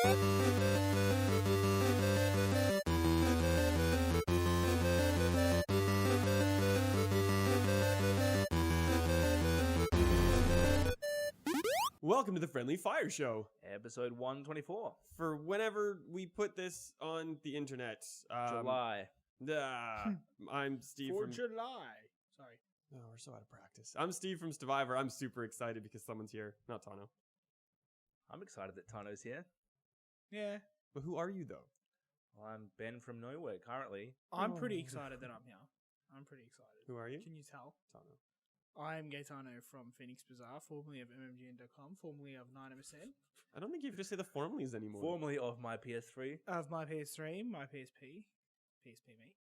Welcome to the Friendly Fire Show. Episode 124. For whenever we put this on the internet. July. I'm Steve For from... July. Sorry. Oh, we're so out of practice. I'm Steve from Stevivor. I'm super excited because someone's here. Not Tano. I'm excited that Tano's here. Yeah. But who are you, though? Well, I'm Ben from Nowhere, currently. I'm pretty excited that I'm here. I'm pretty excited. Who are you? Can you tell? Tano. I'm Tano from FenixBazaar, formerly of mmgn.com, formerly of 9MSN. I don't think you have to say the formalies anymore. Formerly of my PS3. Of my PS3, my PSP. PSP, mate.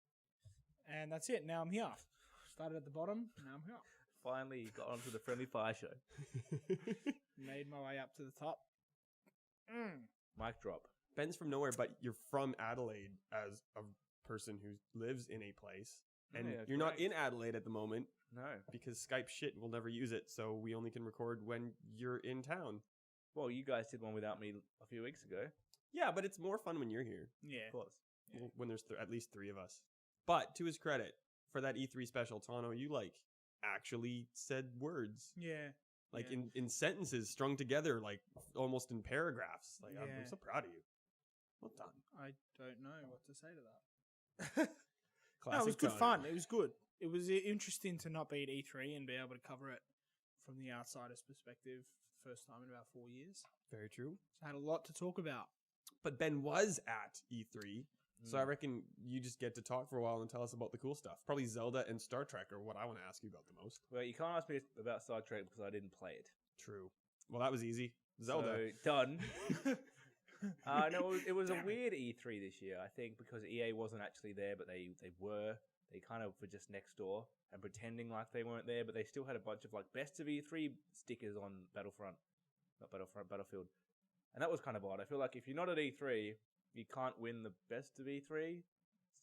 And that's it. Now I'm here. Started at the bottom, now I'm here. Finally got onto the Friendly Fire Show. Made my way up to the top. Mic drop. Ben's from nowhere, but you're from Adelaide as a person who lives in a place. And Yeah, you're not correct. in Adelaide at the moment No. because Skype shit will never use it, so we only can record when you're in town. Well, you guys did one without me a few weeks ago. Yeah, but it's more fun when you're here. Yeah. Of course. Well, when there's at least three of us. But to his credit, for that E3 special, Tano, you actually said words. Yeah. In sentences strung together, almost in paragraphs. I'm Yeah. so proud of you. Well done. I don't know what to say to that. Classic No, it was good Tano. fun. It was good. It was interesting to not be at E3 and be able to cover it from the outsider's perspective. First time in about 4 years. Very true. So I had a lot to talk about. But Ben was at E3, so I reckon you just get to talk for a while and tell us about the cool stuff. Probably Zelda and Star Trek are what I want to ask you about the most. Well, you can't ask me about Star Trek because I didn't play it. True. Well, that was easy. Zelda. So, done. No, it was a weird E3 this year, I think, because EA wasn't actually there, but they were. They kind of were just next door and pretending like they weren't there, but they still had a bunch of best of E3 stickers on Battlefield. And that was kind of odd. I feel like if you're not at E3, you can't win the best of E3. It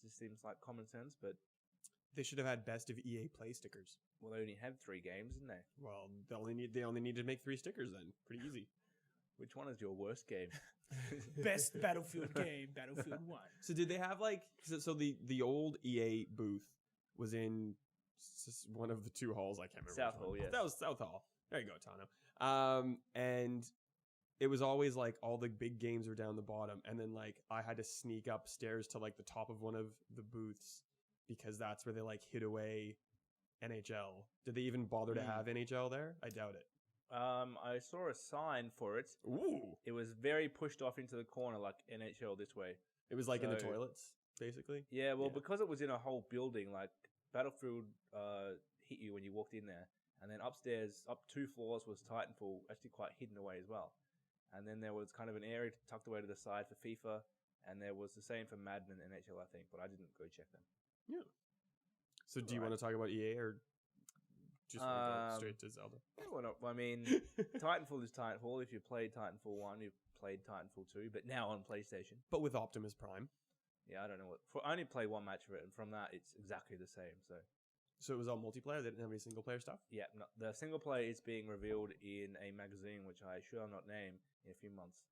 just seems like common sense, but... They should have had best of EA Play stickers. Well, they only had 3 games, didn't they? Well, they only need to make 3 stickers then. Pretty easy. Which one is your worst game? Best Battlefield game, Battlefield 1. So did they have so the old EA booth was in one of the 2 halls, I can't remember. South Hall, yes. That was South Hall. There you go, Tano. And it was always all the big games were down the bottom, and then I had to sneak upstairs to the top of one of the booths because that's where they hid away NHL. Did they even bother to have NHL there? I doubt it. I saw a sign for it. Ooh. It was very pushed off into the corner, like NHL this way. It was in the toilets, basically? Yeah, well, because it was in a whole building, Battlefield hit you when you walked in there. And then upstairs, up 2 floors, was Titanfall, actually quite hidden away as well. And then there was kind of an area tucked away to the side for FIFA, and there was the same for Madden and NHL, I think, but I didn't go check them. Yeah. So do you want to talk about EA, or just go straight to Zelda? Well, no, I mean, Titanfall is Titanfall. If you played Titanfall 1, you've played Titanfall 2, but now on PlayStation. But with Optimus Prime. Yeah, I don't know I only played 1 match of it, and from that, it's exactly the same, so... So it was all multiplayer? They didn't have any single-player stuff? Yeah, no, the single player is being revealed in a magazine, which I shall not name, in a few months.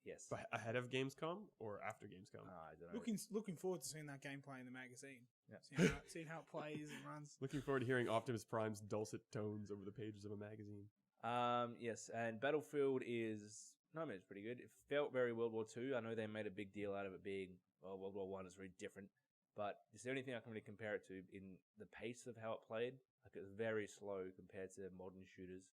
Yes. But ahead of Gamescom or after Gamescom? I don't know. Looking forward to seeing that gameplay in the magazine. Yeah. Seeing how it plays and runs. Looking forward to hearing Optimus Prime's dulcet tones over the pages of a magazine. Yes, and Battlefield is... No, I mean, it's pretty good. It felt very World War II. I know they made a big deal out of it being... Well, World War I is very different. But it's the only thing I can really compare it to in the pace of how it played. It was very slow compared to modern shooters.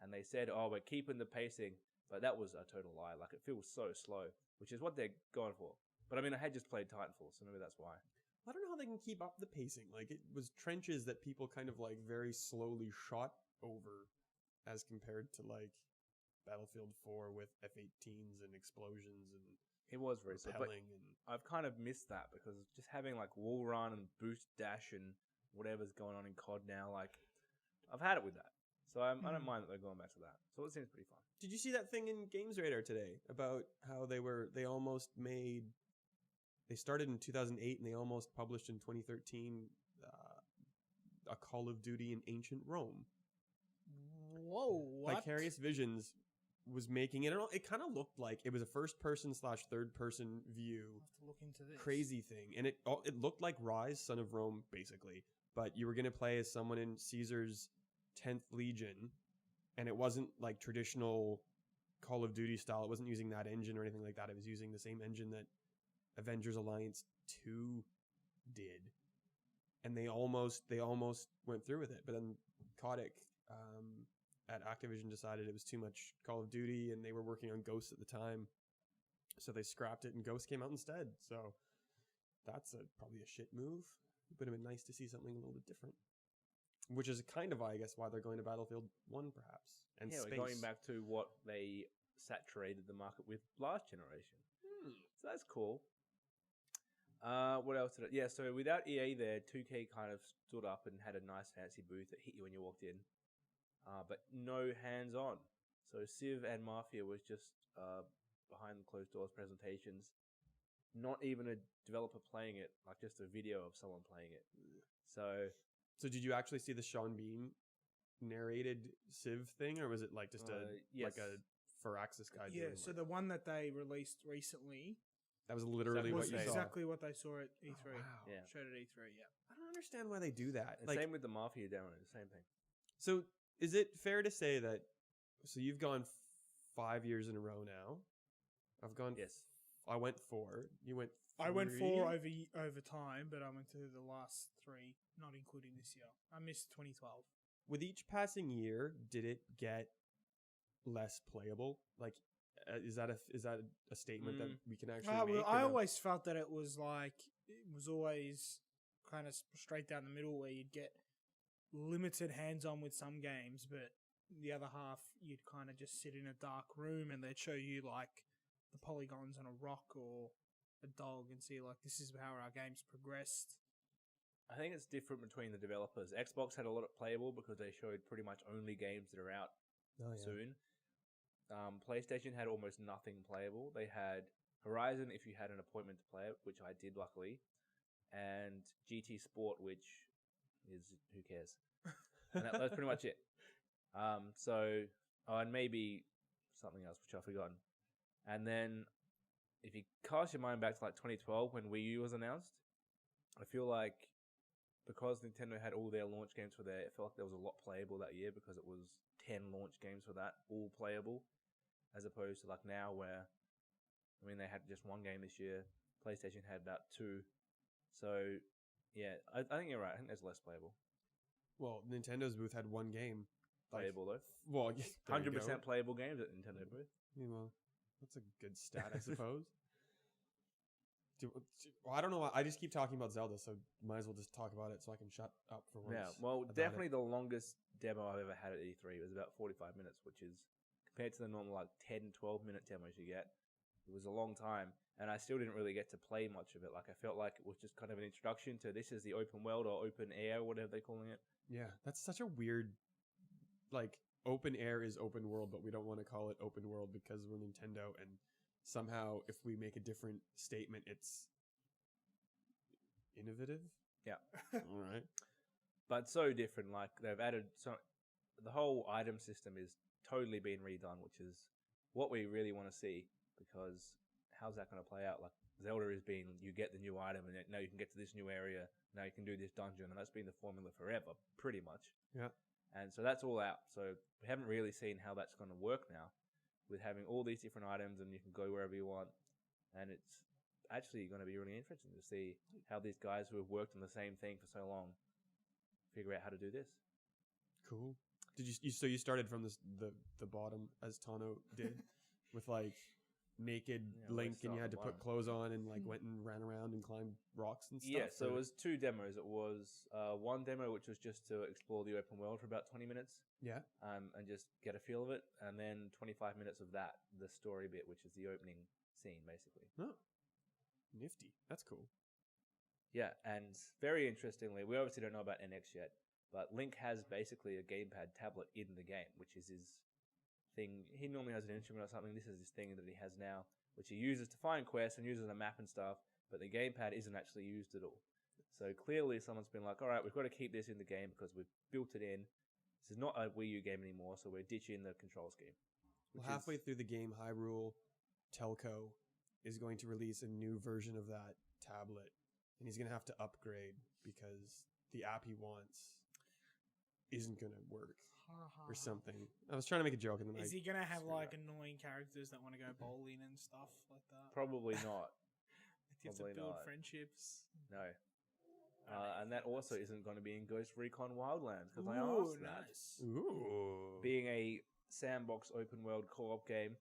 And they said, we're keeping the pacing. But that was a total lie. It feels so slow, which is what they're going for. But I mean, I had just played Titanfall, so maybe that's why. I don't know how they can keep up the pacing. It was trenches that people kind of very slowly shot over as compared to Battlefield 4 with F-18s and explosions and it was very slow. But I've kind of missed that because just having wall run and boost dash and whatever's going on in COD now, I've had it with that. So I don't mind that they're going back to that. So it seems pretty fun. Did you see that thing in Games Radar today about how they almost made... They started in 2008 and they almost published in 2013 a Call of Duty in Ancient Rome. Whoa, what? Vicarious Visions was making it. It kind of looked like it was a first-person / third-person view. I'll have to look into this. Crazy thing, and it looked like Rise, Son of Rome, basically. But you were gonna play as someone in Caesar's 10th Legion, and it wasn't like traditional Call of Duty style. It wasn't using that engine or anything like that. It was using the same engine that Avengers Alliance 2 did, and they almost went through with it. But then Kotick at Activision decided it was too much Call of Duty, and they were working on Ghost at the time, so they scrapped it, and Ghost came out instead. So that's probably a shit move. It would have been nice to see something a little bit different, which is kind of, I guess, why they're going to Battlefield 1, perhaps. And yeah, space. We're going back to what they saturated the market with last generation. So that's cool. What else did it? Yeah, so without EA there, 2K kind of stood up and had a nice fancy booth that hit you when you walked in, but no hands-on. So Civ and Mafia was just behind the closed doors presentations. Not even a developer playing it, like just a video of someone playing it. So did you actually see the Sean Bean narrated Civ thing, or was it like just like a Firaxis guy? Yeah, so the one that they released recently, that was literally was what you exactly saw. what they saw at E3. Oh, wow. Yeah. Showed at E3. Yeah. I don't understand why they do that. And Like, same with the Mafia demo, the same thing. so is it fair to say that? So you've gone 5 years in a row now. I've gone. Yes. I went 4. You went. 3? I went 4 over time, but I went to the last 3, not including this year. I missed 2012. With each passing year, did it get less playable? Like, is that a statement that we can actually make? I always felt that it was always kind of straight down the middle, where you'd get limited hands-on with some games, but the other half you'd kind of just sit in a dark room and they'd show you like the polygons on a rock or a dog and see like, this is how our games progressed. I think it's different between the developers. Xbox had a lot of playable because they showed pretty much only games that are out soon. PlayStation had almost nothing playable. They had Horizon if you had an appointment to play it, which I did luckily, and GT Sport, which is who cares. And that's pretty much it. And maybe something else which I've forgotten. And then if you cast your mind back to like 2012 when Wii U was announced, I feel like because Nintendo had all their launch games for there, it felt like there was a lot playable that year because it was 10 launch games for that, all playable, as opposed to like now where, I mean, they had just one game this year. PlayStation had about 2. So, yeah, I think you're right. I think there's less playable. Well, Nintendo's booth had one game. Playable, though. Well, 100% playable games at Nintendo booth. Yeah, well, that's a good stat, I suppose. I don't know. I just keep talking about Zelda, so might as well just talk about it so I can shut up for once. Yeah, well, definitely the longest demo I've ever had at E3 was about 45 minutes, which is, compared to the normal like 10, 12-minute demos you get, it was a long time, and I still didn't really get to play much of it. Like, I felt like it was just kind of an introduction to this is the open world or open air, whatever they're calling it. Yeah, that's such a weird, like, open air is open world, but we don't want to call it open world because we're Nintendo, and somehow if we make a different statement, it's innovative. Yeah. All right. But so different. Like, they've added the whole item system is totally been redone, which is what we really want to see, because how's that going to play out? Like, Zelda has been, you get the new item and now you can get to this new area, now you can do this dungeon, and that's been the formula forever, pretty much. Yeah. And so that's all out. So we haven't really seen how that's going to work now with having all these different items and you can go wherever you want. And it's actually going to be really interesting to see how these guys who have worked on the same thing for so long figure out how to do this. Cool. Did so you started from the bottom as Tano did with like naked Link, and you had to put clothes on and like went and ran around and climbed rocks and stuff? Yeah, so it was 2 demos. It was one demo which was just to explore the open world for about 20 minutes. Yeah. And just get a feel of it, and then 25 minutes of that, the story bit, which is the opening scene, basically. Oh, nifty. That's cool. Yeah, and very interestingly, we obviously don't know about NX yet, but Link has basically a gamepad tablet in the game, which is his thing. He normally has an instrument or something. This is his thing that he has now, which he uses to find quests and uses a map and stuff, but the gamepad isn't actually used at all. So clearly someone's been like, all right, we've got to keep this in the game because we've built it in. This is not a Wii U game anymore, so we're ditching the control scheme, Well, halfway through the game, Hyrule Telco is going to release a new version of that tablet, and he's going to have to upgrade because the app he wants isn't going to work or something. I was trying to make a joke, and then Is he going to have screwed like up. annoying characters that want to go bowling and stuff like that? Probably not. You have to Probably build not. friendships. No. And that also isn't going to be in Ghost Recon Wildlands because I Ooh, asked that. nice. Ooh. Being a sandbox open world co-op game,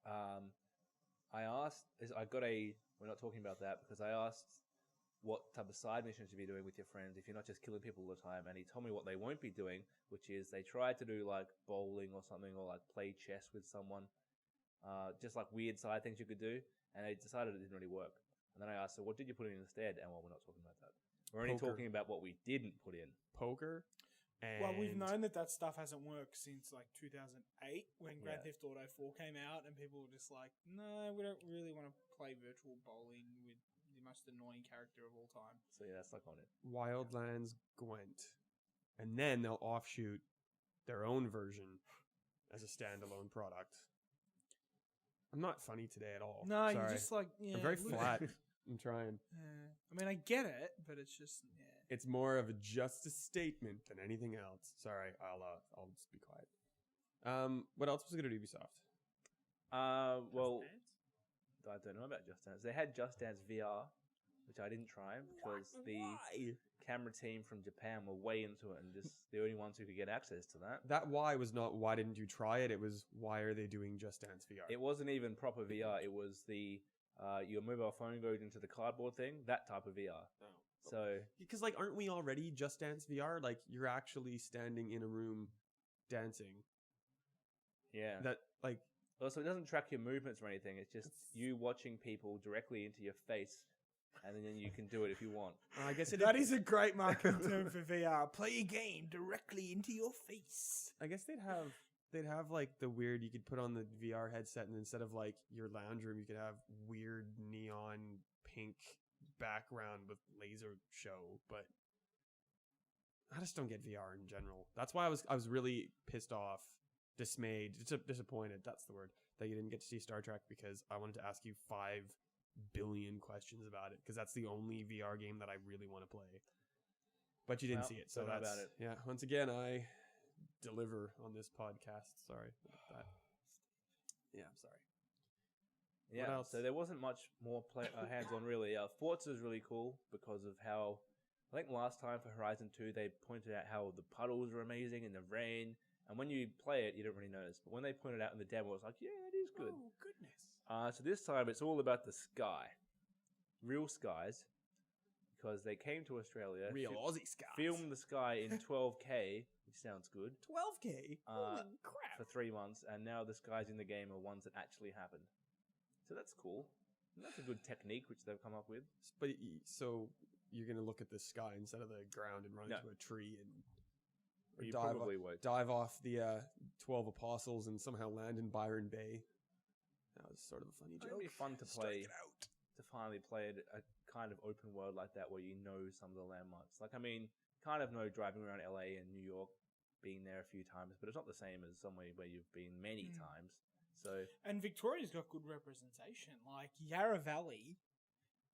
I asked. We're not talking about that because I asked what type of side missions you'd be doing with your friends if you're not just killing people all the time, and he told me what they won't be doing, which is they tried to do like bowling or something, or like play chess with someone, just like weird side things you could do, and they decided it didn't really work. And then I asked, so what did you put in instead? And well, we're not talking about that. We're only Poker. talking about what we didn't put in. Poker. And Well, we've known that stuff hasn't worked since like 2008 when Grand Yeah. Theft Auto 4 came out, and people were just like, "No, we don't really want to play virtual bowling with the most annoying character of all time." So yeah, that's not on it. Wildlands Gwent. And then they'll offshoot their own version as a standalone product. I'm not funny today at all. No, Sorry. you're just like, yeah, I'm very look- flat. I'm trying. I mean, I get it, but it's just, yeah. It's more of a justice statement than anything else. Sorry, I'll just be quiet. What else was good at Ubisoft? Well, I don't know about Just Dance. They had Just Dance VR, which I didn't try because the camera team from Japan were way into it and just the only ones who could get access to that. That why was not why didn't you try it? It was why are they doing Just Dance VR? It wasn't even proper VR. It was the your mobile phone goes into the cardboard thing, that type of VR. So because like aren't we already Just Dance VR? Like you're actually standing in a room dancing. yeah. That like Also, it doesn't track your movements or anything. It's just you watching people directly into your face, and then you can do it if you want. I guess That is a great marketing term for VR. Play a game directly into your face. I guess they'd have like the weird you could put on the VR headset and instead of like your lounge room you could have weird neon pink background with laser show, but I just don't get VR in general. That's why I was really pissed off, dismayed, disappointed, that's the word, that you didn't get to see Star Trek because I wanted to ask you 5 billion questions about it because that's the only VR game that I really want to play. But you didn't see it, so don't know that's about it. yeah. Once again, I deliver on this podcast. Sorry about that. Yeah, I'm sorry. Yeah, What else? so there wasn't much more hands-on really. Forza is really cool because of how, I think last time for Horizon 2 they pointed out how the puddles are amazing and the rain, and when you play it you don't really notice, but when they pointed out in the demo it's like, yeah, it is good. Oh, goodness. So this time it's all about the sky. Real skies, because they came to Australia, Real Aussie skies. filmed the sky in 12K, which sounds good, 12K. Holy crap. for 3 months, and now the skies in the game are ones that actually happened. So that's cool. And that's a good technique which they've come up with. But so you're gonna look at the sky instead of the ground and run No. into a tree and or You dive probably off, won't. dive off the 12 apostles and somehow land in Byron Bay. That was sort of a funny It'd joke. be fun to Strike play, it out. to finally play a kind of open world like that where you know some of the landmarks. Like, I mean, kind of know driving around LA and New York, being there a few times, but it's not the same as somewhere where you've been many times. So And Victoria's got good representation. Like Yarra Valley,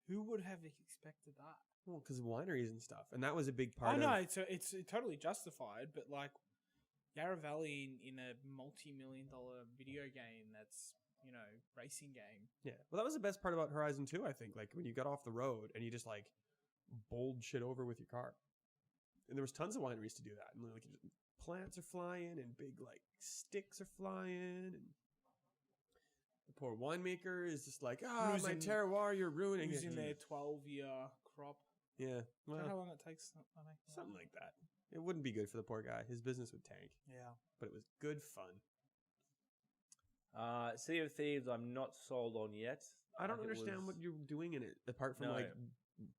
who would have expected that? Well, because wineries and stuff, and that was a big part. I know of, it's totally justified, but like Yarra Valley in a multi-million-dollar video game that's, you know, racing game. Yeah, well, that was the best part about Horizon 2, I think. Like when you got off the road and you just like bowled shit over with your car, and there was tons of wineries to do that. And like plants are flying and big like sticks are flying, and the poor winemaker is just like, my Losing- terroir, you're ruining it. Using their 12-year crop. Yeah, Is that how well, long it takes to make that? something like that. It wouldn't be good for the poor guy. His business would tank, Yeah. but it was good fun. Sea of Thieves, I'm not sold on yet. I don't Like, it understand was- what you're doing in it, apart from No. like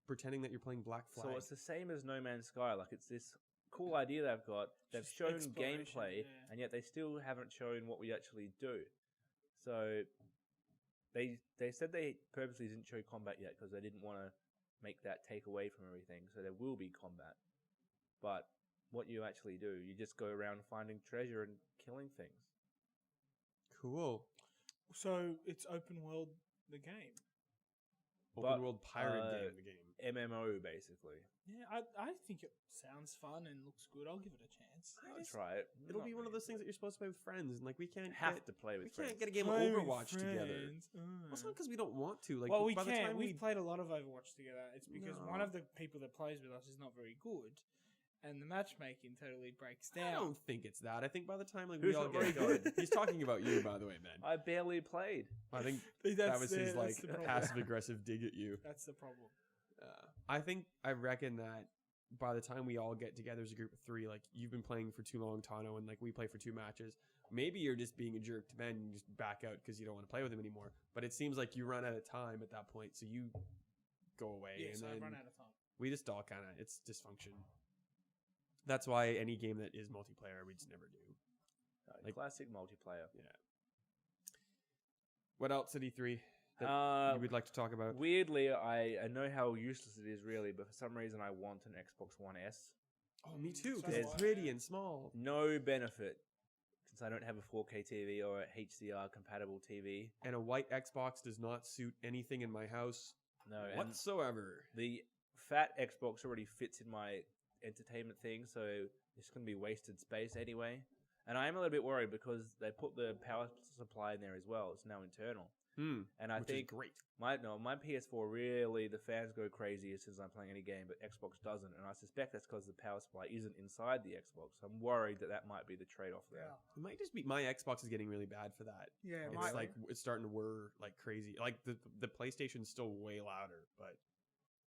pretending that you're playing Black Flag. So it's the same as No Man's Sky. Like, it's this cool idea they've got. They've Just shown exploration, gameplay, yeah. and yet they still haven't shown what we actually do. So they said they purposely didn't show combat yet because they didn't want to make that take away from everything. So there will be combat, but what you actually do, you just go around finding treasure and killing things. Cool. So it's open world, the game. Open world pirate game, the game. MMO, basically. Yeah, I think it sounds fun and looks good. I'll give it a chance. I'll try it. It'll be one of those things that you're supposed to play with friends, and like we can't have to play with we friends. can't get a game of Play with Overwatch together. friends. Well, it's not because we don't want to. Like, Well, we by the can. time We've played a lot of Overwatch together. It's because No. one of the people that plays with us is not very good, and the matchmaking totally breaks down. I don't think it's that. I think by the time like Who's we all not get very going, good? he's talking about you, by the way, man. I barely played. I think That's that was his the like problem. passive aggressive dig at you. That's the problem. I reckon that by the time we all get together as a group of 3, like you've been playing for too long, Tano, and like we play for 2 matches. Maybe you're just being a jerk to Ben and you just back out because you don't want to play with him anymore. But it seems like you run out of time at that point, so you go away. Yes, and I then run out of time. we just all kind of, it's dysfunction. That's why any game that is multiplayer, we just never do. Like- Classic multiplayer. Yeah. What else at E3 that you would like to talk about? Weirdly, I know how useless it is, really, but for some reason I want an Xbox One S. Oh, me too, because So it's do I. pretty and small. No benefit, since I don't have a 4K TV or a HDR compatible TV. And a white Xbox does not suit anything in my house No, and whatsoever. the fat Xbox already fits in my entertainment thing, so it's going to be wasted space anyway. And I am a little bit worried because they put the power supply in there as well. It's now internal. And I Which think is great. my PS4 really, the fans go crazy as soon as I'm playing any game, but Xbox doesn't. And I suspect that's because the power supply isn't inside the Xbox. I'm worried that might be the trade-off there. It might just be my Xbox is getting really bad for that. Yeah, It's like it's starting to whir like crazy. Like the PlayStation's still way louder, but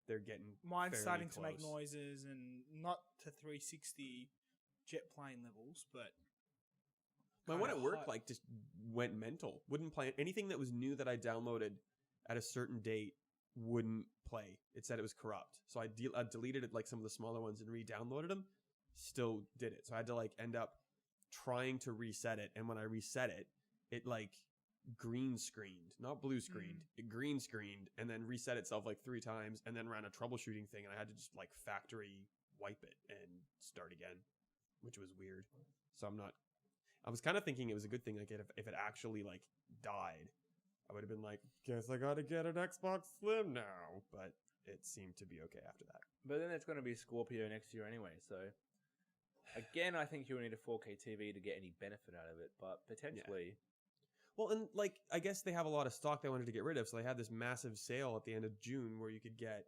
they're getting mine's fairly starting to make close. noises, and not to 360 jet plane levels, but My one kinda at work hot. like just went mental. Wouldn't play anything that was new that I downloaded at a certain date. Wouldn't play. It said it was corrupt. So I deleted it, like some of the smaller ones, and re-downloaded them. Still did it. So I had to like end up trying to reset it. And when I reset it, it like green screened, not blue screened. It green screened and then reset itself like 3 times and then ran a troubleshooting thing. And I had to just like factory wipe it and start again, which was weird. So I was kind of thinking it was a good thing. Like if it actually like died, I would have been like, guess I got to get an Xbox Slim now. But it seemed to be okay after that. But then it's going to be Scorpio next year anyway, so again, I think you'll need a 4K TV to get any benefit out of it, but potentially. Well, and like I guess they have a lot of stock they wanted to get rid of, so they had this massive sale at the end of June where you could get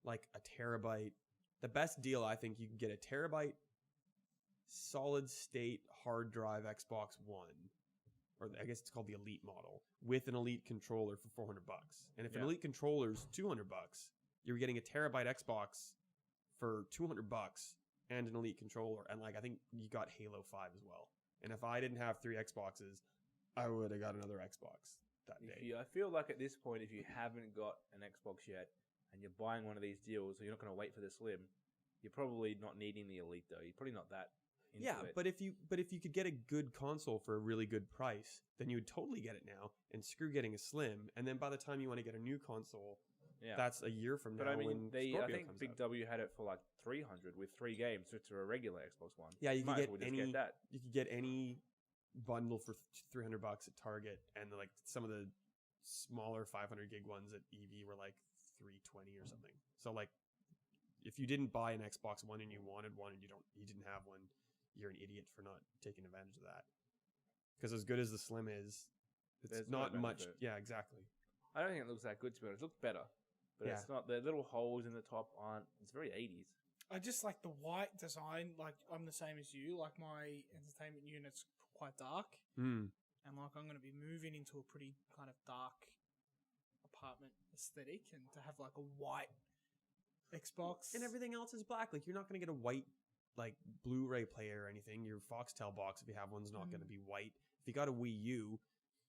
like a terabyte. The best deal, I think, you can get a terabyte solid state hard drive Xbox One, or I guess it's called the Elite model, with an Elite controller for $400. And if an Elite controller's $200, you're getting a terabyte Xbox for $200 and an Elite controller, and like I think you got Halo 5 as well. And if I didn't have 3 Xboxes, I would have got another Xbox that day. I feel like at this point, if you haven't got an Xbox yet and you're buying one of these deals, or you're not going to wait for the Slim, you're probably not needing the Elite though. You're probably not that into it. But if you could get a good console for a really good price, then you would totally get it now and screw getting a Slim. And then by the time you want to get a new console, that's a year from now. But I mean, when I Scorpio think comes Big out. W had it for like 300 with 3 games, so to a regular Xbox One. Yeah, you could Might get as well just any. get that. You could get any bundle for $300 at Target, and like some of the smaller 500 gig ones at EV were like $320 or something. So like, if you didn't buy an Xbox One and you wanted one and you didn't have one, you're an idiot for not taking advantage of that. Because as good as the Slim is, it's There's no not much. benefit. Yeah, exactly. I don't think it looks that good to be honest. It looks better, but it's not. The little holes in the top aren't. It's very 80s. I just like the white design. Like I'm the same as you. Like my entertainment unit's quite dark, and like I'm going to be moving into a pretty kind of dark apartment aesthetic, and to have like a white Xbox And everything else is black. Like you're not going to get a white like Blu-ray player or anything. Your Foxtel box, if you have one, is not going to be white. If you got a Wii U,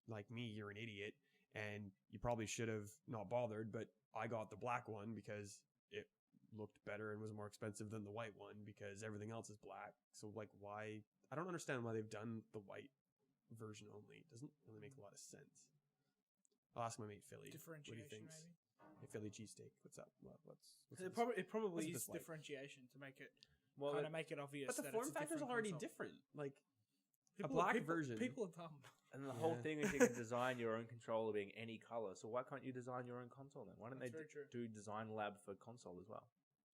like me, you're an idiot, and you probably should have not bothered. But I got the black one because it looked better and was more expensive than the white one because everything else is black. So like, why? I don't understand why they've done the white version only. It doesn't really make a lot of sense. I'll ask my mate Philly what he differentiation, thinks. maybe. Hey, Philly cheesesteak. What's up? What's It this? probably what's is this like? differentiation to make it Well, kind of make it obvious. But the that form it's a factor's different already console. different. Like People- a black people- version. People are dumb. And the whole thing is you can design your own controller being any color. So why can't you design your own console then? Why don't That's they very true. do design lab for console as well?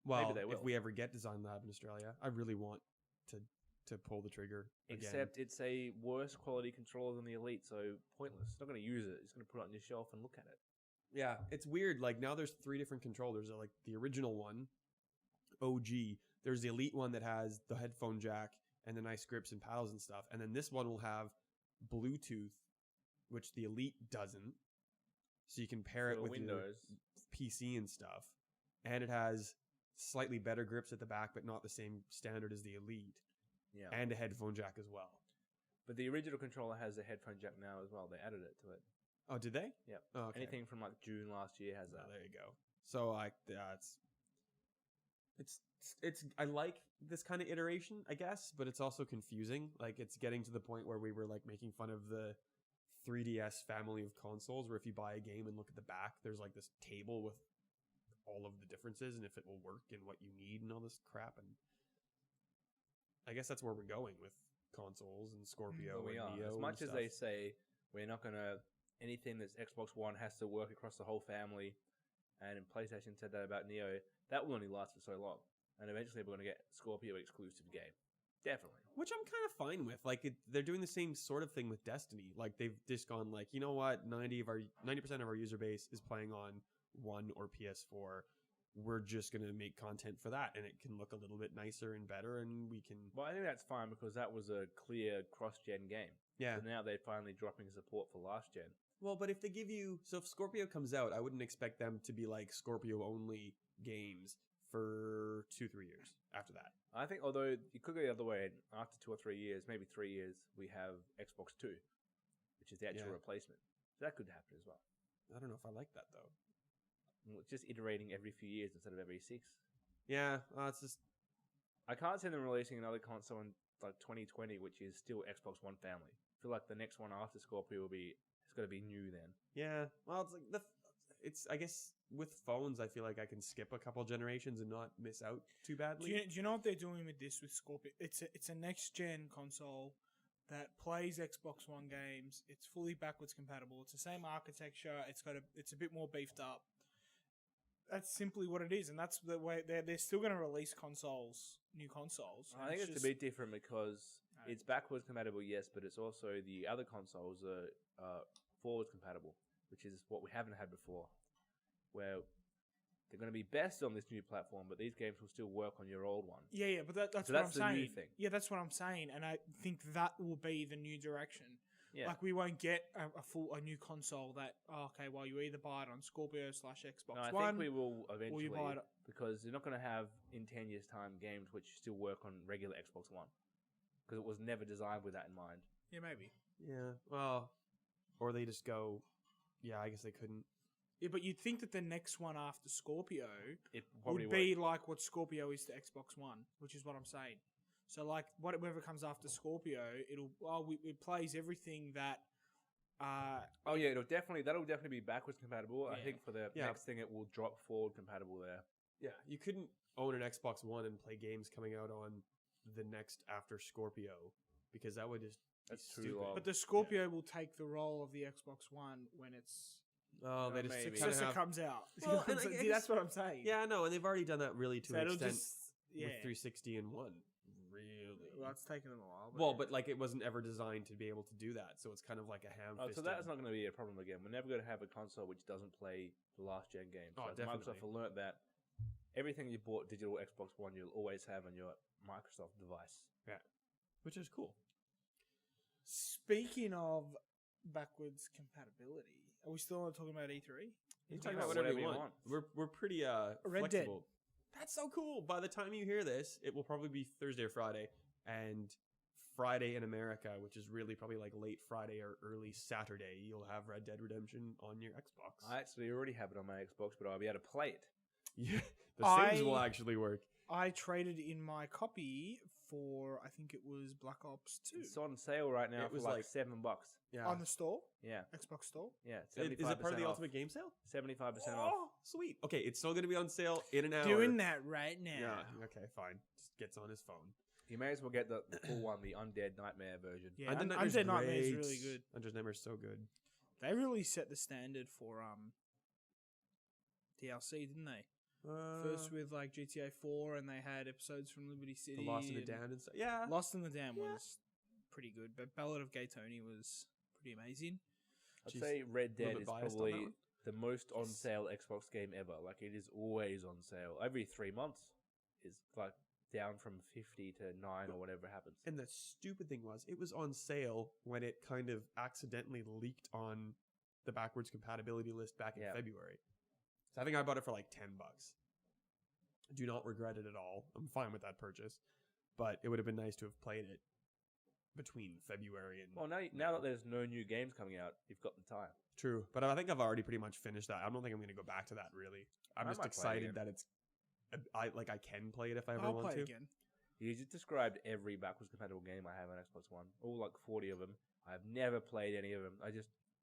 Well, they will. if we ever get Design Lab in Australia, I really want to pull the trigger again. Except it's a worse quality controller than the Elite, so pointless. It's not going to use it. It's going to put it on your shelf and look at it. Yeah, it's weird. Like now there's 3 different controllers. Like the original one, OG. There's the Elite one that has the headphone jack and the nice grips and paddles and stuff. And then this one will have Bluetooth, which the Elite doesn't. So you can pair it with Windows. your PC and stuff. And it has slightly better grips at the back, but not the same standard as the Elite. Yeah. And a headphone jack as well. But the original controller has a headphone jack now as well. They added it to it. Oh, did they? Yep. Oh, okay. Anything from like June last year has that. Oh, there you go. So it's I like this kind of iteration, I guess, but it's also confusing. Like it's getting to the point where we were like making fun of the 3DS family of consoles, where if you buy a game and look at the back, there's like this table with all of the differences and if it will work and what you need and all this crap. And I guess that's where we're going with consoles and Scorpio. But we and are. Neo As much and as they stuff. say we're not going to anything that's Xbox One has to work across the whole family, and PlayStation said that about Neo, that will only last for so long. And eventually we're going to get Scorpio exclusive game. Definitely. Which I'm kind of fine with. Like they're doing the same sort of thing with Destiny. Like they've just gone like, you know what, 90% of our user base is playing on One or PS4. We're just going to make content for that, and it can look a little bit nicer and better, and we can. Well, I think that's fine because that was a clear cross-gen game. Yeah. So now they're finally dropping support for last gen. Well, but if they give you, so if Scorpio comes out, I wouldn't expect them to be like Scorpio only games for 2-3 years after that. I think, although it could go the other way, after 2 or 3 years, maybe 3 years, we have Xbox 2, which is the actual replacement. So that could happen as well. I don't know if I like that though. Well, it's just iterating every few years instead of every 6. Yeah, it's just. I can't see them releasing another console in like 2020, which is still Xbox One family. I feel like the next one after Scorpio it's got to be new then. Yeah, well, it's like I guess with phones, I feel like I can skip a couple generations and not miss out too badly. Do you know what they're doing with this with Scorpio? It's a next gen console that plays Xbox One games. It's fully backwards compatible. It's the same architecture. It's a bit more beefed up. That's simply what it is, and that's the way they're still going to release new consoles. I think it's a bit different because it's backwards compatible, yes, but it's also the other consoles are forwards compatible, which is what we haven't had before, where they're going to be best on this new platform, but these games will still work on your old one. Yeah, but that's So what that's I'm the saying. new thing. Yeah, that's what I'm saying, and I think that will be the new direction. Yeah. Like we won't get a new console that you either buy it on Scorpio/Xbox No, I One. think we will eventually, you buy it- because you're not going to have in 10 years' time games which still work on regular Xbox One, because it was never designed with that in mind. Yeah, maybe. Yeah, well, or they just go. Yeah, I guess they couldn't. Yeah, but you'd think that the next one after Scorpio It probably would be like what Scorpio is to Xbox One, which is what I'm saying. So, like, whatever comes after Scorpio, it plays everything that. that'll definitely be backwards compatible. I Yeah. think for the Yeah. next thing, it will drop forward compatible there. Yeah, you couldn't own an Xbox One and play games coming out on the next after Scorpio because that would just That's be too stupid. long. But the Scorpio will take the role of the Xbox One when it's Oh, they just maybe. kind successor of comes out. Well, and I See, guess- that's what I'm saying. Yeah, no, and they've already done that really to So an it'll extent just with 360 and one. Really. Well, it's taken them a while. Well, but like it wasn't ever designed to be able to do that, so it's kind of like a ham-fisted. So that's not going to be a problem again. We're never going to have a console which doesn't play the last gen games. Oh, So definitely. Microsoft have learnt that everything you bought digital Xbox One, you'll always have on your Microsoft device. which is cool. Speaking of backwards compatibility, are we still talking about E3? You can talk talk about about whatever you whatever want. you We're pretty Red flexible. That's so cool. By the time you hear this, it will probably be Thursday or Friday, and Friday in America, which is really probably like late Friday or early Saturday, you'll have Red Dead Redemption on your Xbox. I actually already have it on my Xbox, but I'll be able to play it. Yeah, the Sims will actually work. I traded in my copy for, I think it was Black Ops 2 It's on sale right now It for was like like- $7. Yeah. on the store, Yeah, Xbox store. yeah. Is it part of the off. Ultimate Game Sale? 75% off. Oh, sweet. Okay, it's still going to be on sale in an hour. Doing that right now. Yeah. Okay, fine. Just gets on his phone. You may as well get the full one, the Undead Nightmare version. Yeah, Undead Nightmare's Undead Nightmare is great. really good. Undead Nightmare's so good. They really set the standard for DLC, didn't they? First with like GTA 4, and they had episodes from Liberty City. The Lost in the Damned and stuff. Yeah. Lost in the Dam was pretty good, but Ballad of Gay Tony was pretty amazing. I'd Jeez, say Red little Dead bit is biased on that probably one. the most on sale Xbox game ever. Like, it is always on sale. Every 3 months is like down from 50 to 9 or whatever happens. And the stupid thing was, it was on sale when it kind of accidentally leaked on the backwards compatibility list back in February. So I think I bought it for like $10. Do not regret it at all. I'm fine with that purchase, but it would have been nice to have played it between February and. Well, now that there's no new games coming out, you've got the time. True, but I think I've already pretty much finished that. I don't think I'm going to go back to that really. I'm I just might play it excited again. that it's. I can play it if I ever I'll want play to. it again. You just described every backwards compatible game I have on Xbox One. All like 40 of them. I've never played any of them.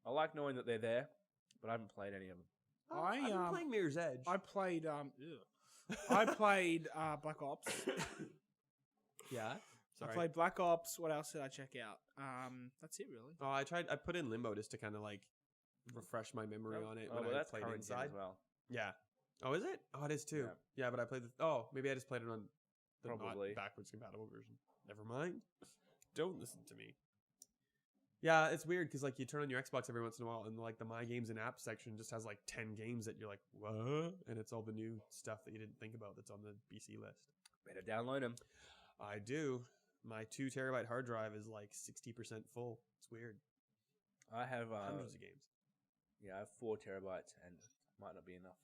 I like knowing that they're there, but I haven't played any of them. I've been playing Mirror's Edge. I played I played Black Ops. Yeah. Sorry. I played Black Ops. What else did I check out? That's it really. Oh, I put in Limbo just to kind of like refresh my memory on it when I that's played current gen Inside. as well. Yeah. Oh, is it? Oh, it is too. Yeah, but I played the. Oh, maybe I just played it on the Probably. not backwards compatible version. Never mind. Don't listen to me. Yeah, it's weird because like you turn on your Xbox every once in a while, and like the My Games and Apps section just has like 10 games that you're like, what? And it's all the new stuff that you didn't think about that's on the BC list. Better download them. I do. My 2 terabyte hard drive is like 60% full. It's weird. I have Hundreds of games. Yeah, I have 4 terabytes, and might not be enough.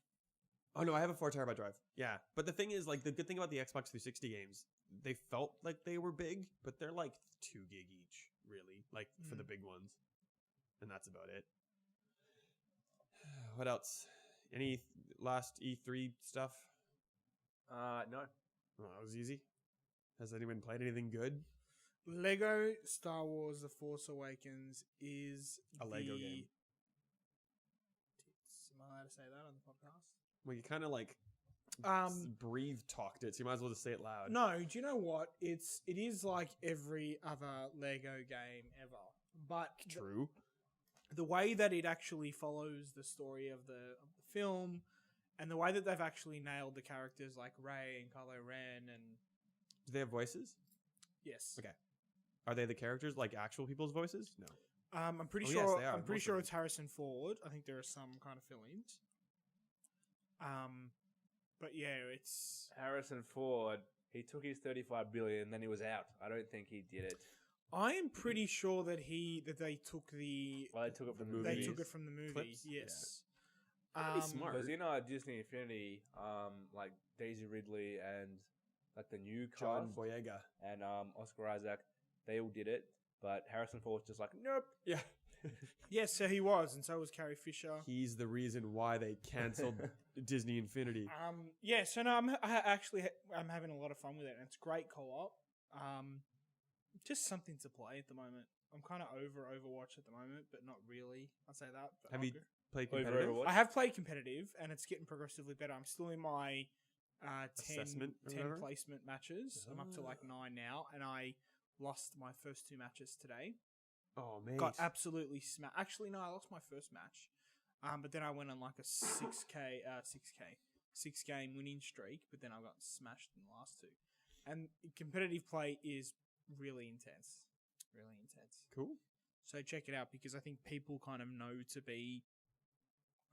Oh no, I have a 4 terabyte drive. Yeah, but the thing is, like, the good thing about the Xbox 360 games, they felt like they were big, but they're like 2 gig each, really, like for the big ones, and that's about it. What else? Any last E3 stuff? No. Oh, that was easy. Has anyone played anything good? Lego Star Wars: The Force Awakens is A Lego game. Am I allowed to say that on the podcast? Well, you kind of like breathe talked it, so you might as well just say it loud. No, do you know what? It is like every other Lego game ever, but True. the way that it actually follows the story of the film, and the way that they've actually nailed the characters like Rey and Kylo Ren, and Do they have voices? yes, Okay. Are they the characters, like actual people's voices? No. I'm pretty Oh, sure. yes, they are, I'm pretty most sure of it's Harrison Ford. I think there are some kind of fill-ins. But yeah, it's. Harrison Ford, he took his $35 billion, then he was out. I don't think he did it. I am pretty sure that they took the. Well, they took it from the They movies. took it from the movie. Clips? Yes. That'd be smart. Because Disney Infinity, like Daisy Ridley and like the new John cast Boyega. and Oscar Isaac, they all did it. But Harrison Ford's just like, nope. Yeah. Yes, so he was, and so was Carrie Fisher. He's the reason why they canceled Disney Infinity. Yeah, so no, I'm having a lot of fun with it, and it's great co-op. Just something to play at the moment. I'm kind of over Overwatch at the moment, but not really. I'll say that. But Have you played Over competitive? Overwatch? I have played competitive, and it's getting progressively better. I'm still in my 10 Assessment or whatever? placement matches. I'm up to like 9 now, and I lost my first 2 matches today. Oh, mate. Got absolutely smashed. Actually, no, I lost my first match. But then I went on like a 6 game winning streak, but then I got smashed in the last 2. And competitive play is really intense. Really intense. Cool. So check it out, because I think people kind of know to be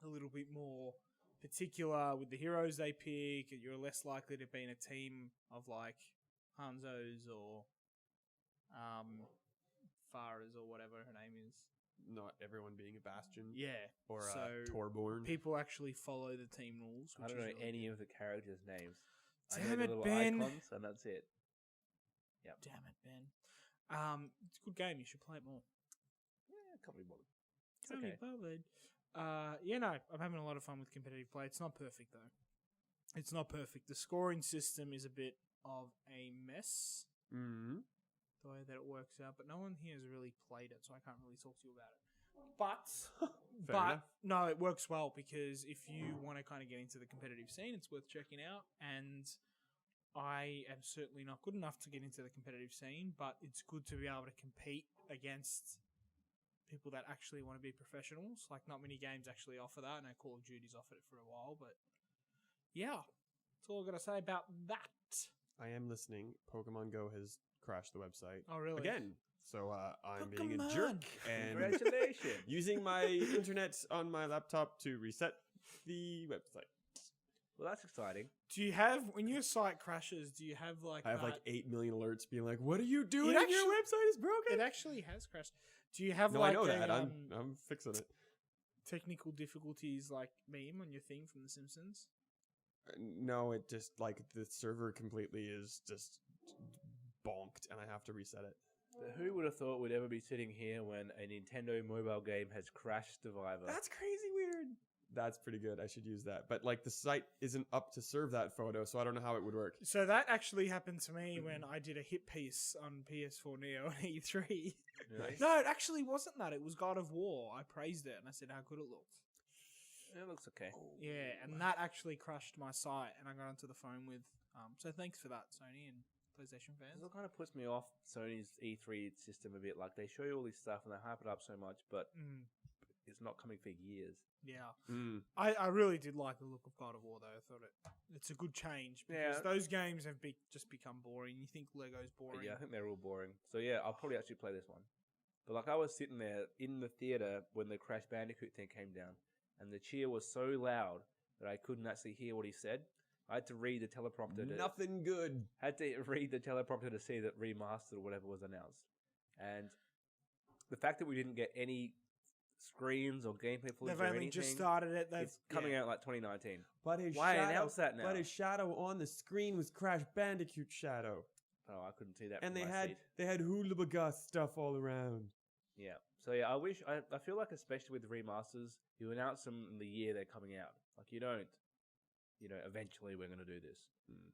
a little bit more particular with the heroes they pick. You're less likely to be in a team of like Hanzos or Farahs or whatever her name is. Not everyone being a Bastion. Yeah. Or so Torborn. people actually follow the team rules. I don't know any of the characters' names. I Damn know it, the little Ben. icons, and that's it. Yep. Damn it, Ben. It's a good game. You should play it more. Yeah, can't be bothered. It's Can't okay. be bothered. Yeah, no, I'm having a lot of fun with competitive play. It's not perfect, though. It's not perfect. The scoring system is a bit of a mess, Mm-hmm. the way that it works out, but no one here has really played it, so I can't really talk to you about it. But, Fair enough. no, it works well, because if you want to kind of get into the competitive scene, it's worth checking out. And I am certainly not good enough to get into the competitive scene, but it's good to be able to compete against people that actually want to be professionals. Like, not many games actually offer that. I know Call of Duty's offered it for a while, but yeah, that's all I've got to say about that. I am listening. Pokemon Go has crashed the website. Oh, really? Again. So I'm being a Pokemon. jerk and Congratulations. using my internet on my laptop to reset the website. Well, that's exciting. Do you have, when your site crashes, do you have like I have that- like 8 million alerts being like, "What are you doing? It Your actually- website is broken." It actually has crashed. Do you have No, like I know a, that. I'm fixing it. technical difficulties like meme on your thing from The Simpsons? No, it just like the server completely is just bonked, and I have to reset it. Who would have thought we'd ever be sitting here when a Nintendo mobile game has crashed Stevivor? That's crazy weird. That's pretty good. I should use that. But like the site isn't up to serve that photo, so I don't know how it would work. So that actually happened to me when I did a hit piece on PS4 Neo and E3. Really? No, it actually wasn't that. It was God of War. I praised it and I said how good it looked. It looks okay. Yeah, and that actually crushed my site, and I got onto the phone with. So thanks for that, Sony and PlayStation fans. It kind of puts me off Sony's E3 system a bit. Like, they show you all this stuff and they hype it up so much, but it's not coming for years. Yeah, Mm. I really did like the look of God of War though. I thought it's a good change because Yeah. those games have just become boring. You think Lego's But boring? yeah, I think they're all boring. So yeah, I'll probably actually play this one. But like, I was sitting there in the theater when the Crash Bandicoot thing came down, and the cheer was so loud that I couldn't actually hear what he said. I had to read the teleprompter. Nothing good. Had to read the teleprompter to see that remastered or whatever was announced. And the fact that we didn't get any screens or gameplay footage They've or only anything, just started it. it's coming out like 2019. But his Why shadow, announce that now? But his shadow on the screen was Crash Bandicoot shadow, Oh, I couldn't see that. and from my seat. they had hula baga stuff all around. Yeah. So yeah, I feel like, especially with the remasters, you announce them in the year they're coming out. Like, you don't, eventually we're going to do this.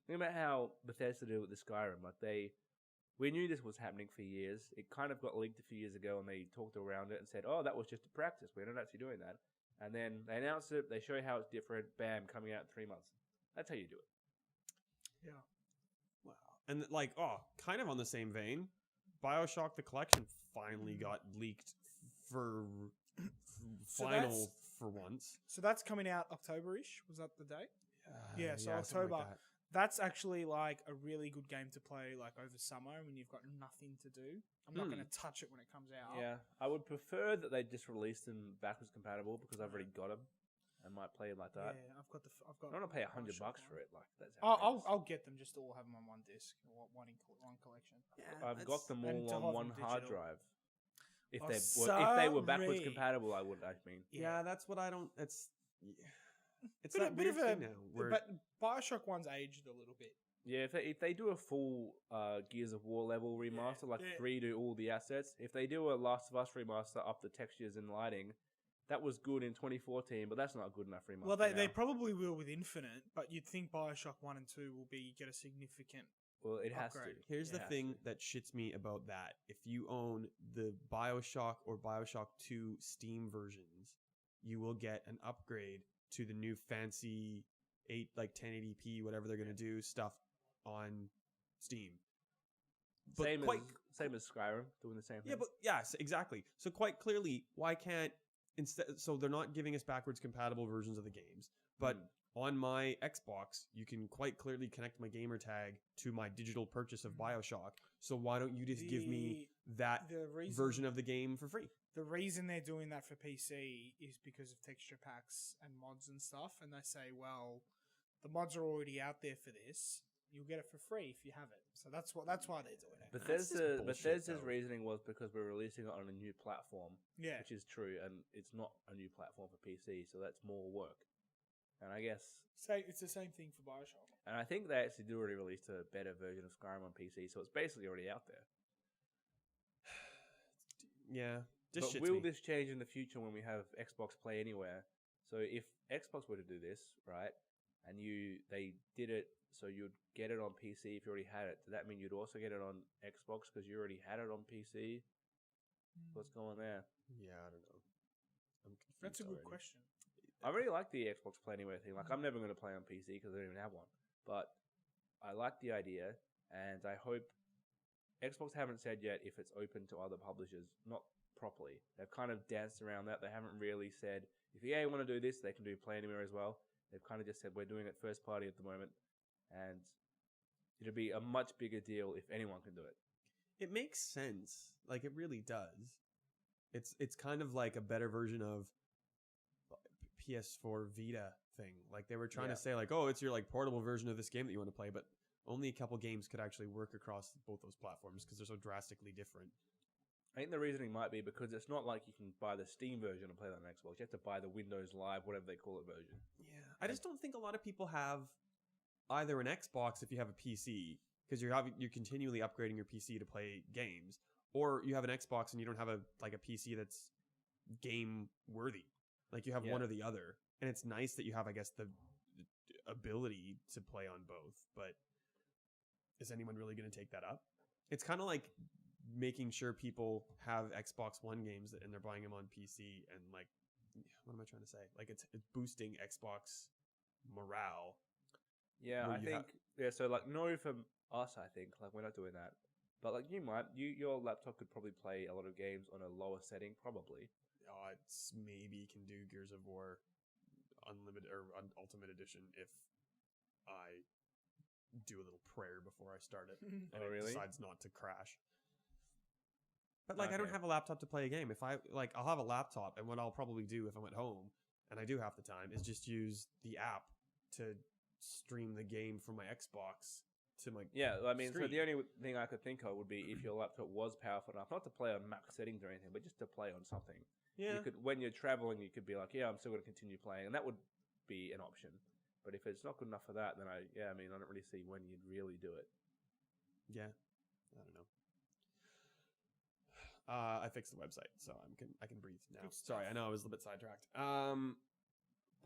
Think about how Bethesda did with the Skyrim. Like, we knew this was happening for years. It kind of got leaked a few years ago, and they talked around it and said, "Oh, that was just a practice. We're not actually doing that." And then they announced it. They show you how it's different. Bam, coming out in 3 months. That's how you do it. Yeah. Wow. And like, kind of on the same vein, BioShock the Collection finally got leaked for final for once. So that's coming out October-ish. Was that the date? Yeah, so something October. like that. That's actually like a really good game to play like over summer when you've got nothing to do. I'm not going to touch it when it comes out. Yeah, I would prefer that they just release them backwards compatible because I've already got them. I might play them like that. Yeah, I've got. I don't want to pay $100 BioShock for it. Like, that's I'll get them just to all have them on one disc or one collection. I've got them and to all have on one them hard digital. drive. If Oh, they were backwards sorry. compatible, I would. I mean, Yeah, that's what I don't. It's Bit that of weird a, thing now. Where but BioShock one's aged a little bit. yeah. If they do a full Gears of War level remaster, like yeah. 3 do all the assets. If they do a Last of Us remaster, up the textures and lighting, that was good in 2014, but that's not a good enough remaster. Well, they now. probably will with Infinite, but you'd think BioShock 1 and 2 will get a significant. Well, it has upgrade. to. Here's It the has thing to. that shits me about that. If you own the BioShock or BioShock 2 Steam versions, you will get an upgrade to the new fancy 1080p, whatever they're going to do, stuff on Steam. But Same as Skyrim, doing the same thing. Yeah, but yes, exactly. So quite clearly, why can't so they're not giving us backwards compatible versions of the games, but on my Xbox, you can quite clearly connect my gamer tag to my digital purchase of BioShock. So why don't you just give me that version of the game for free? The reason they're doing that for PC is because of texture packs and mods and stuff, and they say, well, the mods are already out there for this. You'll get it for free if you have it. So that's why they're doing it. Bethesda's though. reasoning was because we're releasing it on a new platform, Yeah. which is true, and it's not a new platform for PC, so that's more work. And I guess, It's the same thing for BioShock. and I think they actually do already release a better version of Skyrim on PC, so it's basically already out there. Yeah. But will this change in the future when we have Xbox Play Anywhere? So if Xbox were to do this, right, and they did it so you'd get it on PC if you already had it, does that mean you'd also get it on Xbox because you already had it on PC? What's going there? Yeah, I don't know. I'm confused That's a good already. question. I really like the Xbox Play Anywhere thing. Like, I'm never going to play on PC because I don't even have one. But I like the idea, and I hope Xbox haven't said yet if it's open to other publishers, not properly. They've kind of danced around that. They haven't really said, if EA want to do this, they can do Play Anywhere as well. They've kind of just said, we're doing it first party at the moment, and it'll be a much bigger deal if anyone can do it. It makes sense. Like, it really does. It's kind of like a better version of PS4 Vita thing. Like, they were trying to say, like, oh, it's your, like, portable version of this game that you want to play, but only a couple games could actually work across both those platforms because they're so drastically different. I think the reasoning might be because it's not like you can buy the Steam version and play that on Xbox. You have to buy the Windows Live, whatever they call it, version. Yeah. I just don't think a lot of people have either an Xbox if you have a PC, because you're continually upgrading your PC to play games, or you have an Xbox and you don't have a PC that's game worthy. Like, you have one or the other. And it's nice that you have, I guess, the ability to play on both, but is anyone really going to take that up? It's kind of like making sure people have Xbox One games and they're buying them on PC, and like, what am I trying to say? Like, it's boosting Xbox morale. Yeah, I think so like, no, from us, I think like we're not doing that, but like your laptop could probably play a lot of games on a lower setting, probably. It's maybe can do Gears of War Unlimited or Ultimate Edition if I do a little prayer before I start it and it decides not to crash. But like, I don't have a laptop to play a game. If I'll have a laptop, and what I'll probably do if I'm at home, and I do half the time, is just use the app to stream the game from my Xbox to my screen. So the only thing I could think of would be if your laptop was powerful enough, not to play on max settings or anything, but just to play on something. Yeah. You could, when you're traveling, you could be like, I'm still going to continue playing, and that would be an option. But if it's not good enough for that, then I don't really see when you'd really do it. Yeah, I don't know. I fixed the website, so I can breathe now. Sorry, I know I was a little bit sidetracked.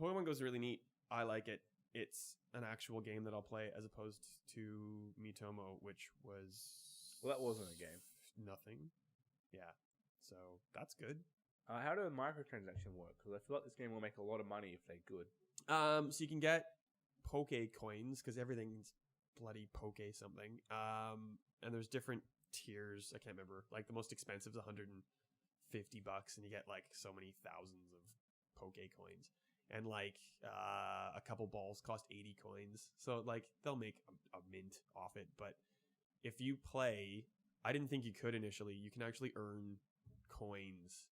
Pokemon Go's really neat. I like it. It's an actual game that I'll play as opposed to Miitomo, which was... Well, that wasn't a game. Nothing. Yeah. So that's good. How do microtransactions work? Because I feel like this game will make a lot of money if they're good. So you can get Poke coins, because everything's bloody Poke something. And there's different tiers. I can't remember. Like, the most expensive is $150, and you get like so many thousands of Poke coins. And like a couple balls cost 80 coins. So like, they'll make a mint off it. But if you play, I didn't think you could initially. You can actually earn coins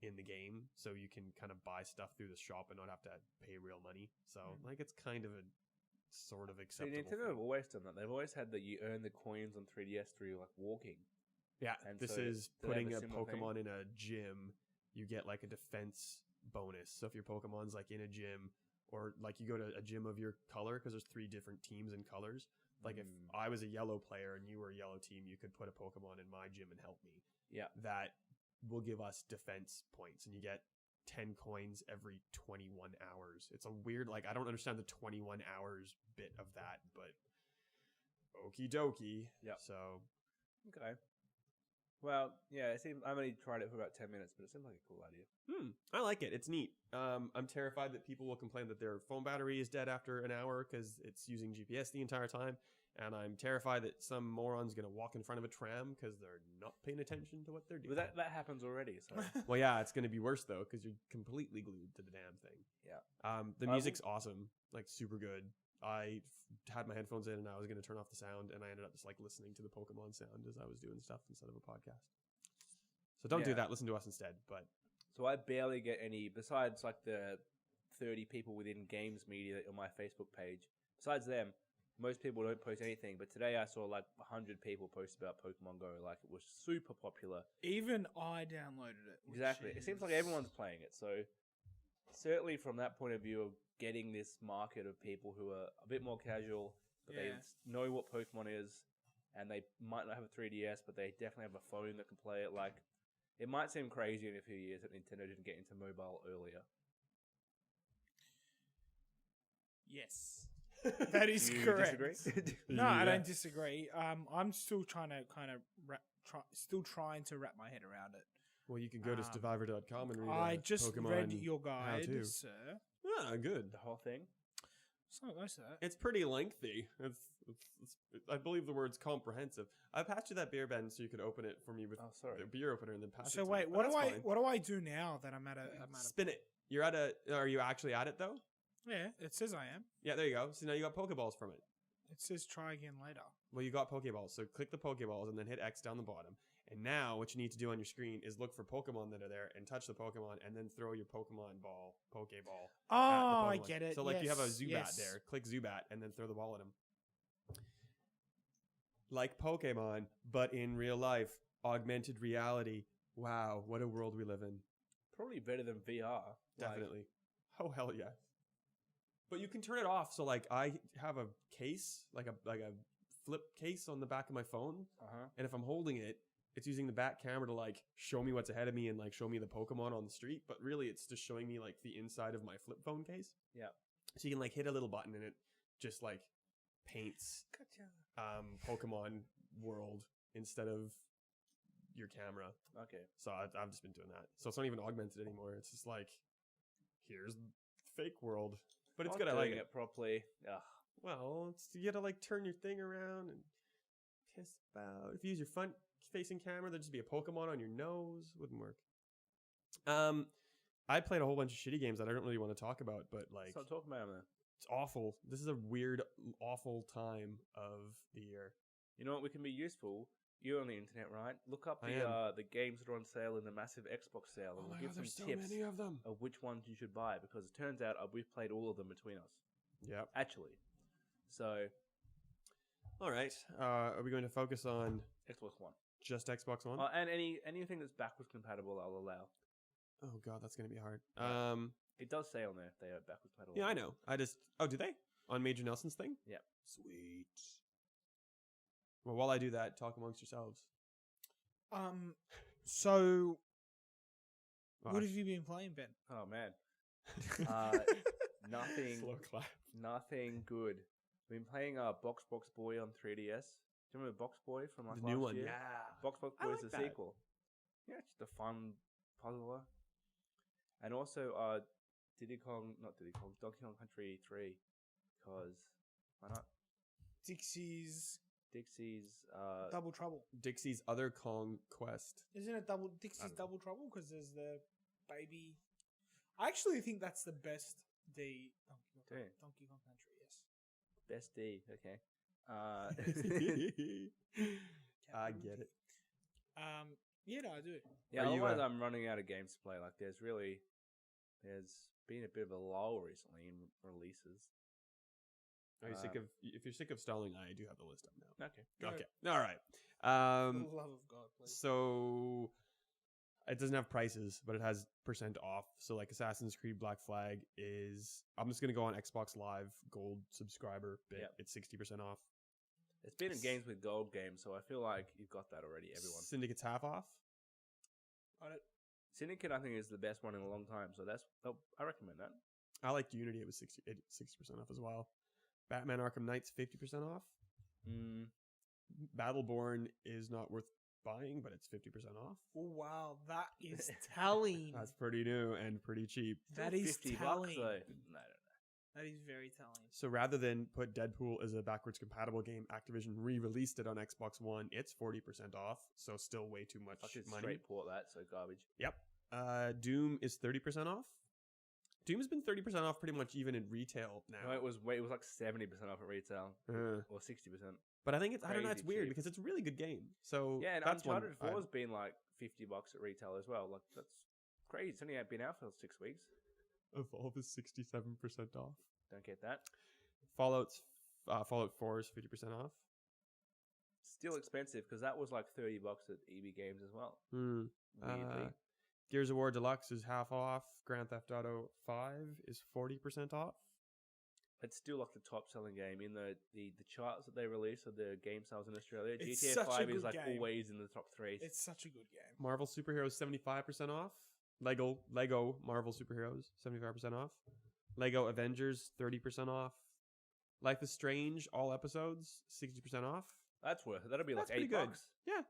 in the game, so you can kind of buy stuff through the shop and not have to pay real money. So like, it's kind of a sort of acceptable. Nintendo have always done that. They've always had that you earn the coins on 3DS through like walking. Yeah, and this is putting a Pokemon in a gym. You get like a defense bonus. So if your Pokemon's like in a gym, or like you go to a gym of your color, because there's 3 different teams and colors. Like if I was a yellow player and you were a yellow team, you could put a Pokemon in my gym and help me. Yeah, that will give us defense points, and you get 10 coins every 21 hours. It's a weird, like, I don't understand the 21 hours bit of that, but okie dokie. Yeah. So, okay. Well, yeah, I've only tried it for about 10 minutes, but it seemed like a cool idea. I like it. It's neat. I'm terrified that people will complain that their phone battery is dead after an hour because it's using GPS the entire time. And I'm terrified that some moron's going to walk in front of a tram because they're not paying attention to what they're doing. But that happens already. So. Well, yeah, it's going to be worse, though, because you're completely glued to the damn thing. Yeah. The music's awesome. Like, super good. I had my headphones in and I was going to turn off the sound, and I ended up just like listening to the Pokemon sound as I was doing stuff instead of a podcast. So don't do that. Listen to us instead. But so I barely get any, besides like the 30 people within games media on my Facebook page. Besides them, most people don't post anything. But today I saw like 100 people post about Pokemon Go. Like, it was super popular. Even I downloaded it. Exactly. It seems like everyone's playing it. So certainly from that point of view of getting this market of people who are a bit more casual, but they know what Pokemon is, and they might not have a 3DS, but they definitely have a phone that can play it. Like, it might seem crazy in a few years that Nintendo didn't get into mobile earlier. Yes. That is correct. Disagree? No, I don't disagree. I'm still trying to wrap my head around it. Well, you can go to Stevivor.com and read I just Pokemon read your guide, sir. Ah, good. The whole thing? It's not most of that. It's pretty lengthy. I believe the word's comprehensive. I passed you that beer, Ben, so you could open it for me with sorry. the beer opener and then pass it So to wait, me. what But do I that's fine. what do I do now that I'm at a Spin it. Are you actually at it though? Yeah, it says I am. Yeah, there you go. So now you got Pokeballs from it. It says try again later. Well, you got Pokeballs, so click the Pokeballs and then hit X down the bottom. And now what you need to do on your screen is look for Pokemon that are there and touch the Pokemon and then throw your Pokemon ball, Pokeball. Oh, I Pokemon. get it. So like you have a Yes, Zubat yes. there, click Zubat and then throw the ball at him. Like Pokemon, but in real life, augmented reality. Wow, what a world we live in. Probably better than VR. Definitely. Oh hell yes. But you can turn it off. So like I have a case, like a flip case on the back of my phone, and if I'm holding it, it's using the back camera to like show me what's ahead of me and like show me the Pokemon on the street. But really, it's just showing me like the inside of my flip phone case. Yeah. So you can like hit a little button and it just like paints Pokemon world instead of your camera. Okay. So I've just been doing that. So it's not even augmented anymore. It's just like, here's fake world. But it's good. I like it. Properly. Ugh. Well, you gotta like turn your thing around and piss about. If you use your front facing camera, there'd just be a Pokemon on your nose. Wouldn't work. I played a whole bunch of shitty games that I don't really want to talk about, but like, Stop talking about them. it's awful. This is a weird, awful time of the year. You know what? We can be useful. You're on the internet, right? Look up I am. the games that are on sale in the massive Xbox sale, and Oh we'll my give god, some there's so tips many of them. of which ones you should buy, because it turns out we've played all of them between us. Yep. Actually. So, All right. Are we going to focus on Xbox One. just Xbox One? And anything that's backwards compatible, I'll allow. Oh god, that's gonna be hard. Yeah. It does say on there they are backwards compatible. Yeah, I know. Oh, do they? On Major Nelson's thing? Yep. Sweet. Well, while I do that, talk amongst yourselves. So Oh, what have you been playing, Ben? Oh man. Nothing. Slow clap. Nothing good. I've been playing Box Boy on 3DS. Do you remember Box Boy from like The last new one, year? yeah. Box I Boy like is the that. sequel. Yeah, it's just a fun puzzler. And also Donkey Kong Country 3, because why not? Dixie's Double Trouble. Dixie's Other Kong Quest. Isn't it Dixie's know. Double Trouble? Because there's the baby. I actually think that's the best Donkey Kong Country. Yes. Best D, okay. I get it. Yeah, no, I do. Yeah, Are you, otherwise I'm running out of games to play. Like there's been a bit of a lull recently in releases. Are you sick of? If you're sick of stalling, I do have the list up now. Okay. Okay. All right. For the love of God, please. So it doesn't have prices, but it has % off. So like Assassin's Creed Black Flag is, I'm just gonna go on Xbox Live Gold subscriber bit. Yep. It's 60% off. It's been in games with gold games, so I feel like you've got that already, everyone. Syndicate's half off. Syndicate, I think, is the best one in a long time, so I recommend that. I liked Unity. It was 60% off as well. Batman Arkham Knight's 50% off. Battleborn is not worth buying, but it's 50% off. Oh, wow, that is telling. That's pretty new and pretty cheap. That is $50 telling. though. No. That is very telling. So rather than put Deadpool as a backwards compatible game, Activision re-released it on Xbox One. It's 40% off, so still way too much I should money. straight port that, so garbage. Yep. Doom is 30% off. Doom has been 30% off pretty much even in retail now. No, it was like 70% off at retail, or 60%. But I think I don't know, it's Crazy weird cheap. because it's a really good game. So Yeah, and that's Uncharted one 4 has been like $50 at retail as well. Like that's crazy. It's only been out for 6 weeks. Evolve is 67% off. Don't get that. Fallout 4 is 50% off. Still expensive because that was like $30 at EB Games as well. Weirdly. Gears of War Deluxe is half off. Grand Theft Auto 5 is 40% off. It's still like the top selling game in the charts that they release of the game sales in Australia. It's GTA such a 5 is good like game. always in the top 3. It's such a good game. Marvel Superheroes 75% off. Lego Marvel Superheroes 75% off. Lego Avengers 30% off. Life is Strange all episodes 60% off. That's worth it. That'll be like That's pretty $8. good. Yeah,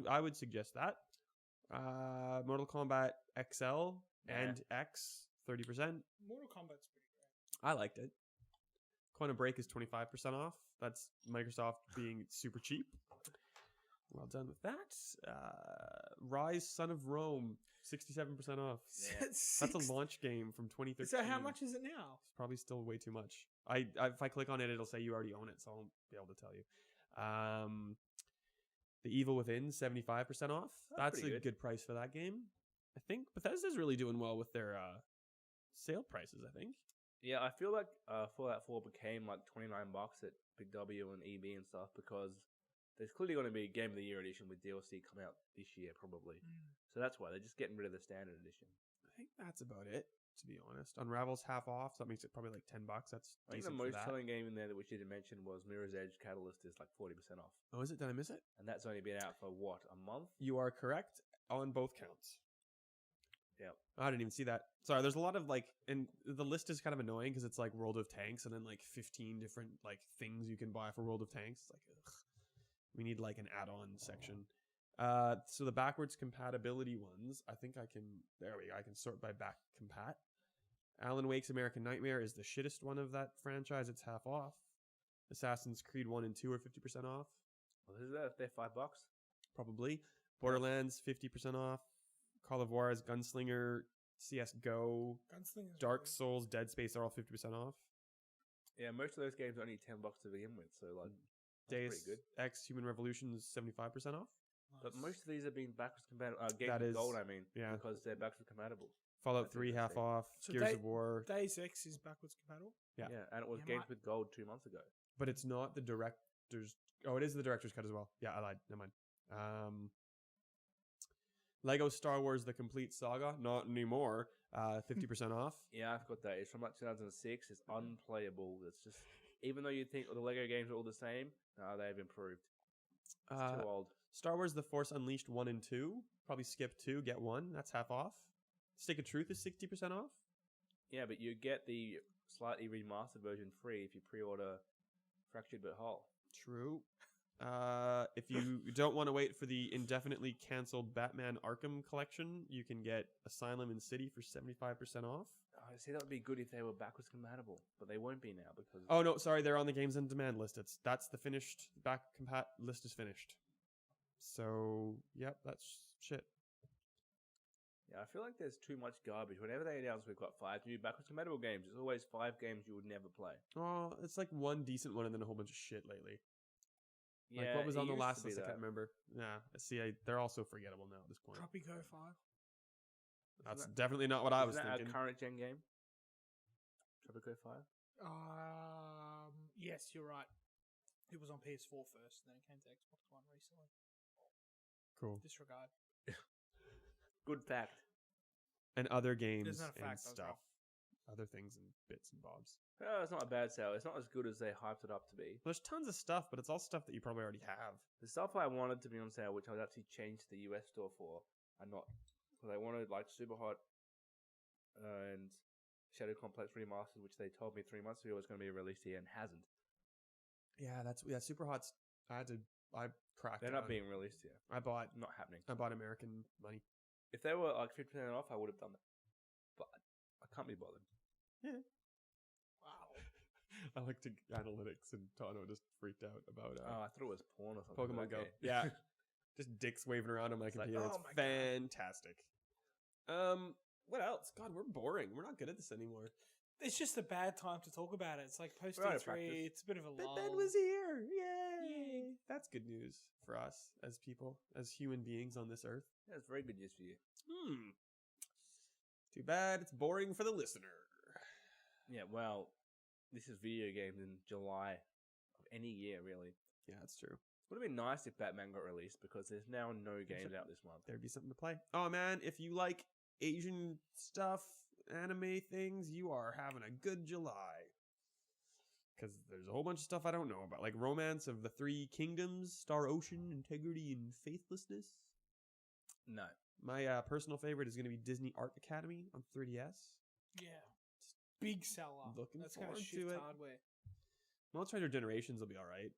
I would suggest that. Mortal Kombat XL and X 30%. Mortal Kombat's pretty great. I liked it. Quantum Break is 25% off. That's Microsoft being super cheap. Well done with that. Rise, Son of Rome, 67% off. Yeah. That's a launch game from 2013. So how much is it now? It's probably still way too much. If I click on it, it'll say you already own it, so I won't be able to tell you. The Evil Within, 75% off. That's a good price for that game. I think Bethesda's really doing well with their sale prices, I think. Yeah, I feel like Fallout 4 became like $29 at Big W and EB and stuff because there's clearly going to be a Game of the Year edition with DLC coming out this year, probably. So that's why they're just getting rid of the standard edition. I think that's about it, to be honest. Unravel's half off, so that makes it probably like $10. That's I think the most selling game in there that we didn't mention was Mirror's Edge Catalyst is like 40% off. Oh, is it? Did I miss it? And that's only been out for what, a month? You are correct on both counts. Yeah. I didn't even see that. Sorry, there's a lot of like, and the list is kind of annoying because it's like World of Tanks and then like 15 different like things you can buy for World of Tanks. It's like, ugh. We need like an add-on section. So the backwards compatibility ones, I think I can, there we go, I can sort by back compat. Alan Wake's American Nightmare is the shittest one of that franchise. It's half off. Assassin's Creed 1 and 2 are 50% off. Well, is that? They're $5. Probably. Borderlands, 50% off. Call of Juarez, Gunslinger, CSGO, Dark Souls, Dead Space are all 50% off. Yeah, most of those games are only $10 to begin with, so like Deus pretty good. Ex Human Revolution is 75% off. But most of these are being backwards compatible. Games That with is- gold, I mean, yeah. because they're backwards compatible. Fallout That's 3 half interesting. off. So Gears of War. Deus Ex is backwards compatible. Yeah. Yeah, and it was Yeah, games with gold 2 months ago. But it's not the director's. Oh, it is the director's cut as well. Yeah, I lied. Never mind. Lego Star Wars: The Complete Saga, not anymore. 50% off. Yeah, I've got that. It's from like 2006. It's unplayable. It's just, even though you think the Lego games are all the same, they've improved. It's too old. Star Wars: The Force Unleashed 1 and 2. Probably skip 2, get 1. That's half off. Stick of Truth is 60% off. Yeah, but you get the slightly remastered version free if you pre-order Fractured But Whole. True. If you don't want to wait for the indefinitely canceled Batman Arkham collection, you can get Asylum and City for 75% off. I see that would be good if they were backwards compatible, but they won't be now because. Oh no, sorry, they're on the Games on Demand list. That's the finished back compat list is finished. So yep, that's shit. Yeah, I feel like there's too much garbage. Whenever they announce we've got 5 new backwards compatible games, it's always 5 games you would never play. Oh, it's like one decent one and then a whole bunch of shit lately. Yeah, Like what was it on the used last to be list? I that. can't remember. Yeah, see, they're all so forgettable now at this point. Tropico 5. That's Isn't definitely not what I was Isn't that thinking. a current gen game? Tropico 5? Yes, you're right. It was on PS4 first, and then it came to Xbox One recently. Cool. Disregard. Good fact. And other games It's not a and fact, I was stuff. Other things and bits and bobs. Oh, it's not a bad sale. It's not as good as they hyped it up to be. There's tons of stuff, but it's all stuff that you probably already have. The stuff I wanted to be on sale, which I would actually change to the US store for, are not. Because I wanted like Super Hot and Shadow Complex Remastered, which they told me 3 months ago was going to be released here and hasn't. Yeah, Super Hot's. I cracked. They're it not on- being released here. I bought Not happening. American money. If they were like 50% off, I would have done that. But I can't be bothered. Wow. I looked at analytics and Tano just freaked out about Oh, I thought it was porn or something. Pokemon Go. Okay. Yeah, just dicks waving around on my It's like, computer. oh it's my God. fantastic. What else? God, we're boring. We're not good at this anymore. It's just a bad time to talk about it. It's like post We're out of E3. practice. It's a bit of a But lull. Ben was here. Yay! Yay. That's good news for us as people, as human beings on this earth. Yeah, it's very good news for you. Too bad it's boring for the listener. Yeah, well, this is video games in July of any year, really. Yeah, that's true. Would have been nice if Batman got released because there's now no games out this month. There'd be something to play. Oh man, if you like Asian stuff, anime things, you are having a good July. Because there's a whole bunch of stuff I don't know about, like Romance of the Three Kingdoms, Star Ocean, Integrity, and Faithlessness. No. My personal favorite is going to be Disney Art Academy on 3DS. Yeah. Big seller. Looking That's kind of forward shift to it. hardware. Monster Hunter Generations will be alright.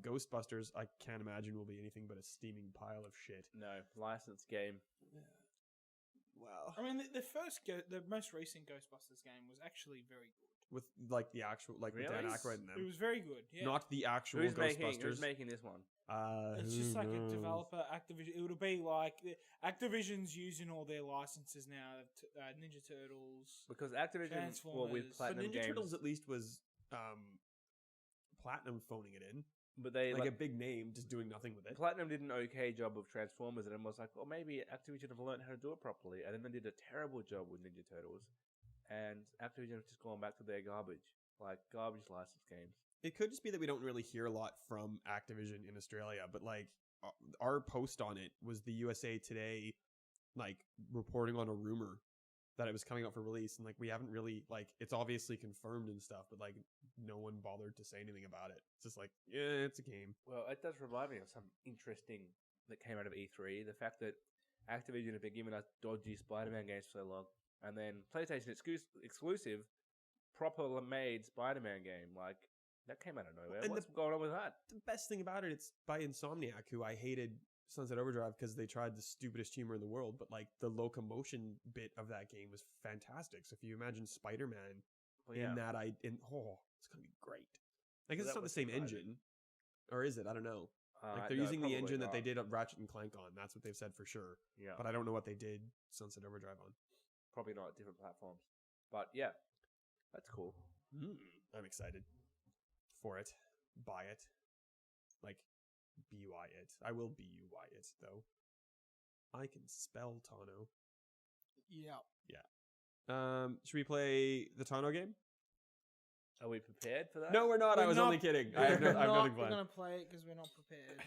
Ghostbusters, I can't imagine will be anything but a steaming pile of shit. No. Licensed game. Wow. I mean, the most recent Ghostbusters game was actually very good. with like the actual with Dan Really? Aykroyd in It them, was very good. Yeah. not the actual Who's Ghostbusters. making this one? It's Who just like knows? a developer, Activision. It would be like Activision's using all their licenses now. Ninja Turtles. Because Activision, well, with Transformers. But Platinum Ninja Games, Turtles at least was Platinum phoning it in, but they like a big name, just doing nothing with it. Platinum did an okay job of Transformers, and then was like, well, maybe Activision have learned how to do it properly, and then they did a terrible job with Ninja Turtles, and Activision have just gone back to their garbage license games. It could just be that we don't really hear a lot from Activision in Australia, but like our post on it was the USA Today, like reporting on a rumor that it was coming out for release, and like we haven't really like it's obviously confirmed and stuff, but like no one bothered to say anything about it. It's just like, yeah, it's a game. Well, it does remind me of something interesting that came out of E3. The fact that Activision have been giving us dodgy Spider-Man games for so long, and then PlayStation exclusive, proper made Spider-Man game, like that came out of nowhere. And What's going on with that? The best thing about it, it's by Insomniac, who I hated Sunset Overdrive because they tried the stupidest humor in the world, but like the locomotion bit of that game was fantastic. So if you imagine Spider-Man Well, yeah. in that, it's gonna be great. I guess So it's that not the was same surprising. engine, or is it? I don't know. Like they're No, using the probably engine that they not. did Ratchet and Clank on. That's what they've said for sure. Yeah, But I don't know what they did Sunset Overdrive on. probably not different platforms. But yeah, that's cool. I'm excited for it. Buy it. Like, BUY it. I will BUY it, though. I can spell Tano. Yeah. Should we play the Tano game? Are we prepared for that? No, we're not. I We're was not- only kidding. I have nothing We're planned. gonna play it because we're not prepared.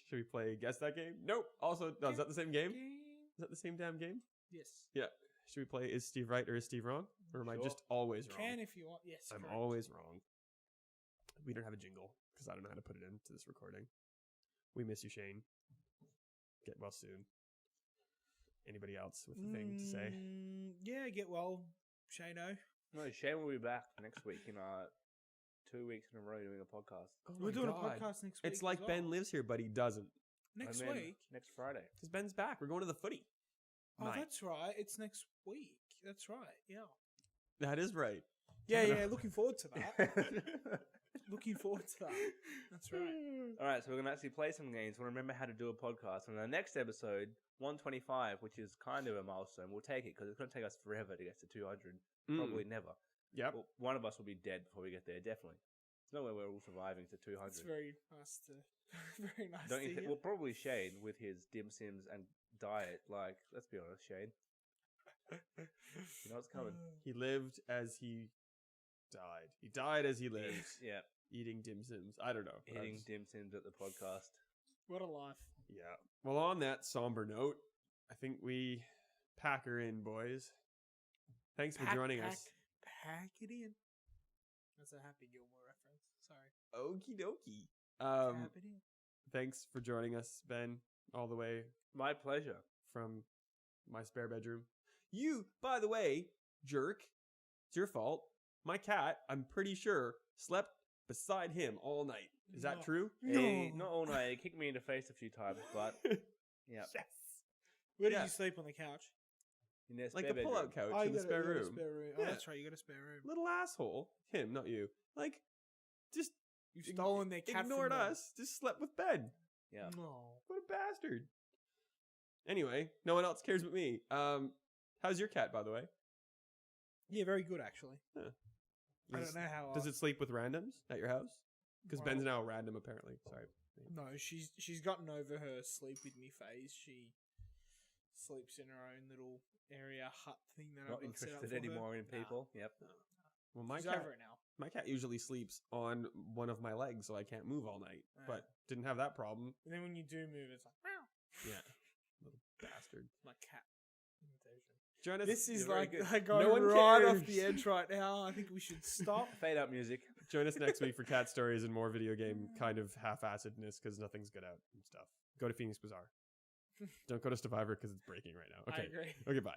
Should we play Guess That Game? Nope. Also, no, is that the same game? Is that the same damn game? Yes. Yeah. Should we play Is Steve Right or Is Steve Wrong? Or am I Sure. just always wrong? Can if you want. Yes. I'm correct. always wrong. We don't have a jingle because I don't know how to put it into this recording. We miss you, Shane. Get well soon. Anybody else with a thing to say? Yeah, get well, Shano. No, Shane will be back next week in 2 weeks in a row doing a podcast. Oh We're my doing God. a podcast next week. It's like as Ben well. lives here, but he doesn't. Next And then week. next Friday. Because Ben's back. We're going to the footy. Oh, Night. that's right. It's next week. That's right. Yeah. That is right. Yeah. Looking forward to that. Looking forward to that. That's right. All right, so we're gonna actually play some games. We'll remember how to do a podcast. And the next episode, 125, which is kind of a milestone, we'll take it because it's gonna take us forever to get to 200. Probably never. Yep. Well, one of us will be dead before we get there. Definitely. There's no way we're all surviving to 200. It's very nice to. Very nice. Don't to you think? hear. Well, probably Shane with his dim sims and diet. Like, let's be honest, Shane. You know what's coming. He lived as he died. He died as he lived. Yeah, Eating dim sims. I don't know. eating That's- dim sims at the podcast. What a life. Yeah. Well, on that somber note, I think we pack her in, boys. Thanks for joining us. Pack it in. That's a Happy Gilmore reference. Sorry. Okie dokie. Tap it in. Thanks for joining us, Ben, all the way My pleasure. from my spare bedroom. You, by the way, jerk, it's your fault. My cat, I'm pretty sure, slept beside him all night. Is that No. true? Hey, not all night. He kicked me in the face a few times, but yeah. Yes. Where did Yeah. you sleep on the couch? In their Like spare the pull-out bedroom. couch in you the got spare you got a room. spare room. Yeah. Oh, that's right. You got a spare room. Little asshole. Him, not you. Like, just You've stolen their cat. ignored from them. us. Just slept with Ben. Yeah. No. What a bastard. Anyway, no one else cares but me. How's your cat, by the way? Yeah, very good actually. I Does- don't know how. Does it sleep with randoms at your house? Because well, Ben's now random, apparently. Sorry. No, she's gotten over her sleep with me phase. She sleeps in her own little area hut thing that Not I've got set up interested for her. anymore in Nah. people. Yep. Well, my She's cat, over it now. my cat usually sleeps on one of my legs, so I can't move all night. Yeah. But didn't have that problem. And then when you do move, it's like meow. Yeah. Little bastard. My cat imitation. Join us. This is You're very like good. I go No one right off cares. the edge right now. I think we should stop. Fade out music. Join us next week for cat stories and more video game kind of half-assedness because nothing's good out and stuff. Go to FenixBazaar. Don't go to Stevivor because it's breaking right now. I Okay. agree. Okay, bye.